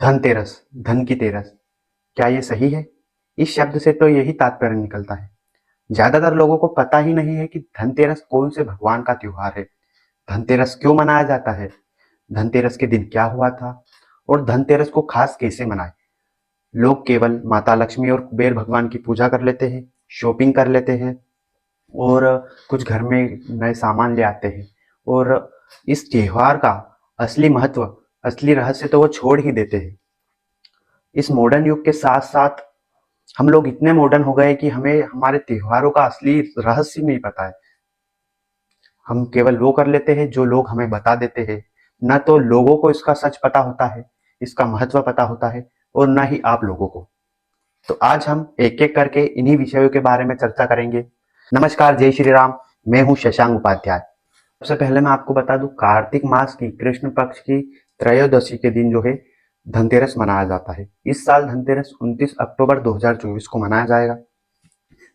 धनतेरस, धन की तेरस, क्या ये सही है? इस शब्द से तो यही तात्पर्य निकलता है। ज्यादातर लोगों को पता ही नहीं है कि धनतेरस कौन से भगवान का त्योहार है, धनतेरस क्यों मनाया जाता है, धनतेरस के दिन क्या हुआ था और धनतेरस को खास कैसे मनाए। लोग केवल माता लक्ष्मी और कुबेर भगवान की पूजा कर लेते हैं, शॉपिंग कर लेते हैं और कुछ घर में नए सामान ले आते हैं और इस त्योहार का असली महत्व, असली रहस्य तो वो छोड़ ही देते हैं। इस मॉडर्न युग के साथ साथ हम लोग इतने मॉडर्न हो गए कि हमें हमारे त्योहारों का असली रहस्य नहीं पता है। हम केवल वो कर लेते हैं जो लोग हमें बता देते हैं, न तो लोगों को इसका सच पता होता है, इसका महत्व पता होता है और न ही आप लोगों को। तो आज हम एक एक करके इन्हीं विषयों के बारे में चर्चा करेंगे। नमस्कार, जय श्री राम। मैं हूं शशांक उपाध्याय। सबसे पहले मैं आपको बता दूं, कार्तिक मास की कृष्ण पक्ष की त्रयोदशी के दिन जो है धनतेरस मनाया जाता है। इस साल धनतेरस 29 अक्टूबर 2024 को मनाया जाएगा।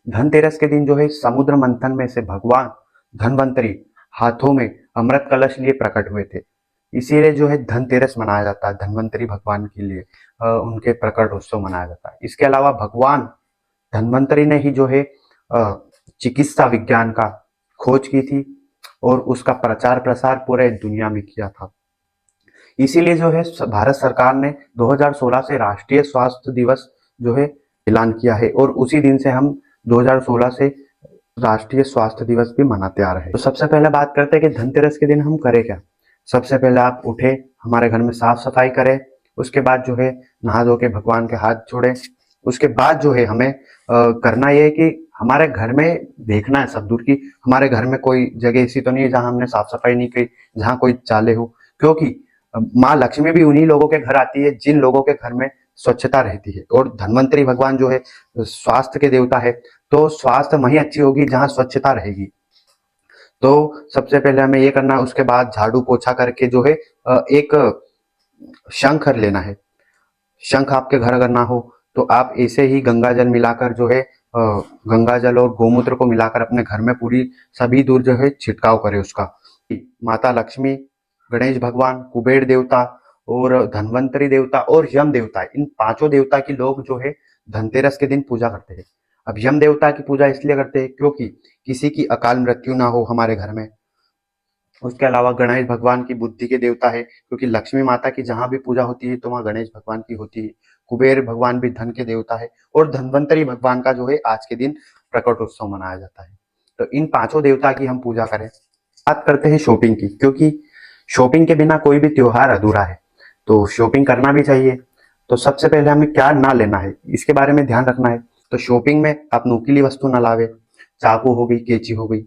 धनतेरस के दिन जो है समुद्र मंथन में से भगवान धनवंतरी हाथों में अमृत कलश लिए प्रकट हुए थे। इसीलिए जो है धनतेरस मनाया जाता है, धनवंतरी भगवान के लिए उनके प्रकट उत्सव मनाया जाता है। इसके अलावा भगवान धनवंतरी ने ही जो है चिकित्सा विज्ञान का खोज की थी और उसका प्रचार प्रसार पूरे दुनिया में किया था। इसीलिए जो है भारत सरकार ने 2016 से राष्ट्रीय स्वास्थ्य दिवस जो है ऐलान किया है और उसी दिन से हम 2016 से राष्ट्रीय स्वास्थ्य दिवस भी मनाते आ रहे हैं। तो सबसे पहले बात करते हैं कि धनतेरस के दिन हम करें क्या। सबसे पहले आप उठे, हमारे घर में साफ सफाई करें, उसके बाद जो है नहा धो के भगवान के हाथ जोड़े। उसके बाद जो है हमें करना यह है कि हमारे घर में देखना है सब दूर की हमारे घर में कोई जगह ऐसी तो नहीं है जहां हमने साफ सफाई नहीं की, जहां कोई चाले हो, क्योंकि माँ लक्ष्मी भी उन्हीं लोगों के घर आती है जिन लोगों के घर में स्वच्छता रहती है। और धनवंतरी भगवान जो है स्वास्थ्य के देवता है, तो स्वास्थ्य वहीं अच्छी होगी जहां स्वच्छता रहेगी। तो सबसे पहले हमें ये करना है, उसके बाद झाड़ू पोछा करके जो है एक शंख लेना है। शंख आपके घर अगर ना हो तो आप ऐसे ही गंगा जल मिलाकर जो है गंगा जल और गोमूत्र को मिलाकर अपने घर में पूरी सभी दूर जो है छिड़काव करें उसका। माता लक्ष्मी, गणेश भगवान, कुबेर देवता और धनवंतरी देवता और यम देवता, इन पांचों देवता की लोग जो है धनतेरस के दिन पूजा करते हैं। अब यम देवता की पूजा इसलिए करते हैं क्योंकि किसी की अकाल मृत्यु ना हो हमारे घर में। उसके अलावा गणेश भगवान की बुद्धि के देवता है, क्योंकि लक्ष्मी माता की जहां भी पूजा होती है तो वहां गणेश भगवान की होती है। कुबेर भगवान भी धन के देवता है और धनवंतरी भगवान का जो है आज के दिन प्रकट उत्सव मनाया जाता है। तो इन पांचों देवता की हम पूजा करें। बात करते हैं शॉपिंग की, क्योंकि शॉपिंग के बिना कोई भी त्योहार अधूरा है, तो शॉपिंग करना भी चाहिए। तो सबसे पहले हमें क्या ना लेना है इसके बारे में ध्यान रखना है। तो शॉपिंग में आप नुकीली वस्तु ना लावे, चाकू हो गई, कैंची हो गई,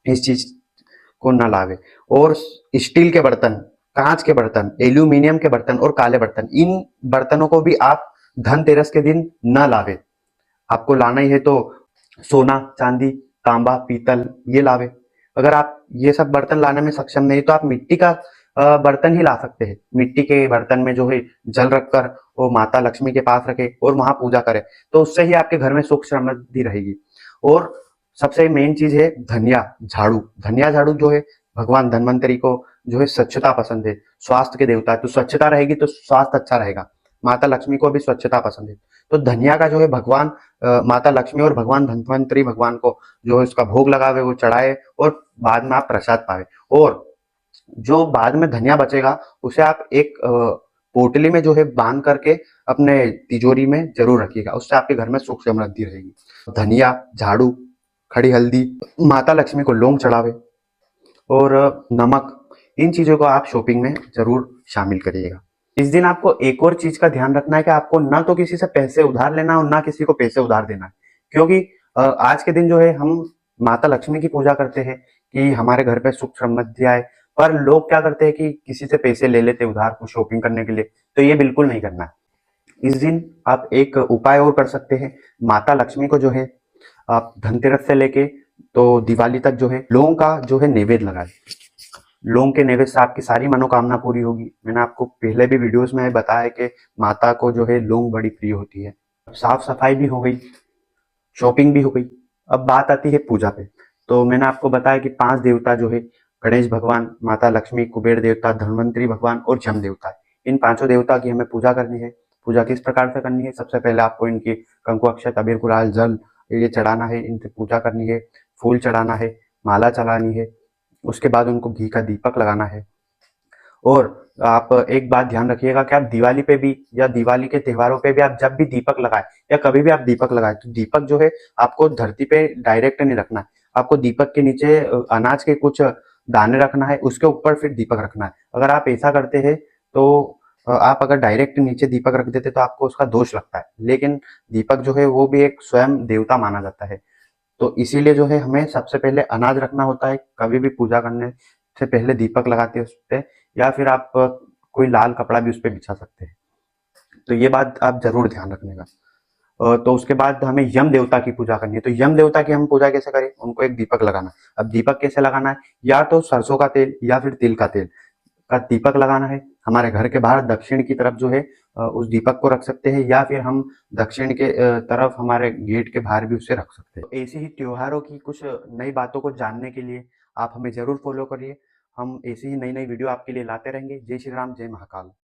इस चीज को ना लावे। और स्टील के बर्तन, कांच के बर्तन, एल्यूमिनियम के बर्तन और काले बर्तन, इन बर्तनों को भी आप धनतेरस के दिन न लावे। आपको लाना ही है तो सोना, चांदी, तांबा, पीतल ये लावे। अगर आप ये सब बर्तन लाने में सक्षम नहीं तो आप मिट्टी का बर्तन ही ला सकते हैं। मिट्टी के बर्तन में जो है जल रखकर वो माता लक्ष्मी के पास रखे और वहां पूजा करे, तो उससे ही आपके घर में सुख समृद्धि रहेगी। और सबसे मेन चीज है धनिया झाड़ू। धनिया झाड़ू जो है भगवान धनवंतरी को जो है स्वच्छता पसंद है, स्वास्थ्य के देवता है, तो स्वच्छता रहेगी तो स्वास्थ्य अच्छा रहेगा। माता लक्ष्मी को भी स्वच्छता पसंद है, तो धनिया का जो है भगवान माता लक्ष्मी और भगवान धन्वंतरी भगवान को जो है उसका भोग लगावे, वो चढ़ाए और बाद में आप प्रसाद पावे। और जो बाद में धनिया बचेगा उसे आप एक पोटली में जो है बांध करके अपने तिजोरी में जरूर रखिएगा, उससे आपके घर में सुख समृद्धि रहेगी। धनिया, झाड़ू, खड़ी हल्दी, माता लक्ष्मी को लौंग चढ़ावे और नमक, इन चीजों को आप शॉपिंग में जरूर शामिल करिएगा। इस दिन आपको एक और चीज का ध्यान रखना है कि आपको ना तो किसी से पैसे उधार लेना और ना किसी को पैसे उधार देना है, क्योंकि आज के दिन जो है हम माता लक्ष्मी की पूजा करते हैं कि हमारे घर पे सुख समृद्धि आए, पर लोग क्या करते हैं कि किसी से पैसे ले लेते उधार को शॉपिंग करने के लिए, तो ये बिल्कुल नहीं करना है। इस दिन आप एक उपाय और कर सकते हैं। माता लक्ष्मी को जो है आप धनतेरस से लेके तो दिवाली तक जो है लौंग का जो है नैवेद्य लगाए। लौंग के नैवेद्य से आपकी सारी मनोकामना पूरी होगी। मैंने आपको पहले भी वीडियोस में बताया कि माता को जो है लौंग बड़ी प्रिय होती है। साफ सफाई भी हो गई, शॉपिंग भी हो गई। अब बात आती है पूजा पे। तो मैंने आपको बताया कि 5 देवता जो है गणेश भगवान, माता लक्ष्मी, कुबेर देवता, धन्वंतरी भगवान और जम देवता है। इन पांचों देवता की हमें पूजा करनी है। पूजा किस प्रकार से करनी है? सबसे पहले आपको इनकी कंकु, अक्षत, अबीर, गुलाल, जल ये चढ़ाना है, इनसे पूजा करनी है, फूल चढ़ाना है, माला चढ़ानी है। उसके बाद उनको घी का दीपक लगाना है। और आप एक बात ध्यान रखिएगा कि आप दिवाली पे भी या दिवाली के त्योहारों पे भी आप जब भी दीपक लगाए या कभी भी आप दीपक लगाए तो दीपक जो है आपको धरती पे डायरेक्ट नहीं रखना है। आपको दीपक के नीचे अनाज के कुछ दाने रखना है, उसके ऊपर फिर दीपक रखना है। अगर आप ऐसा करते हैं तो आप अगर डायरेक्ट नीचे दीपक रख देते तो आपको उसका दोष लगता है, लेकिन दीपक जो है वो भी एक स्वयं देवता माना जाता है। तो इसीलिए जो है हमें सबसे पहले अनाज रखना होता है, कभी भी पूजा करने से पहले दीपक लगाते हैं उस पे, या फिर आप कोई लाल कपड़ा भी उस पे बिछा सकते हैं। तो ये बात आप जरूर ध्यान रखने का। तो उसके बाद हमें यम देवता की पूजा करनी है। तो यम देवता की हम पूजा कैसे करें? उनको एक दीपक लगाना है। अब दीपक कैसे लगाना है? या तो सरसों का तेल या फिर तिल का तेल का दीपक लगाना है। हमारे घर के बाहर दक्षिण की तरफ जो है उस दीपक को रख सकते हैं, या फिर हम दक्षिण के तरफ हमारे गेट के बाहर भी उसे रख सकते हैं। तो ऐसे ही त्योहारों की कुछ नई बातों को जानने के लिए आप हमें जरूर फॉलो करिए। हम ऐसी ही नई नई वीडियो आपके लिए लाते रहेंगे। जय श्री राम, जय महाकाल।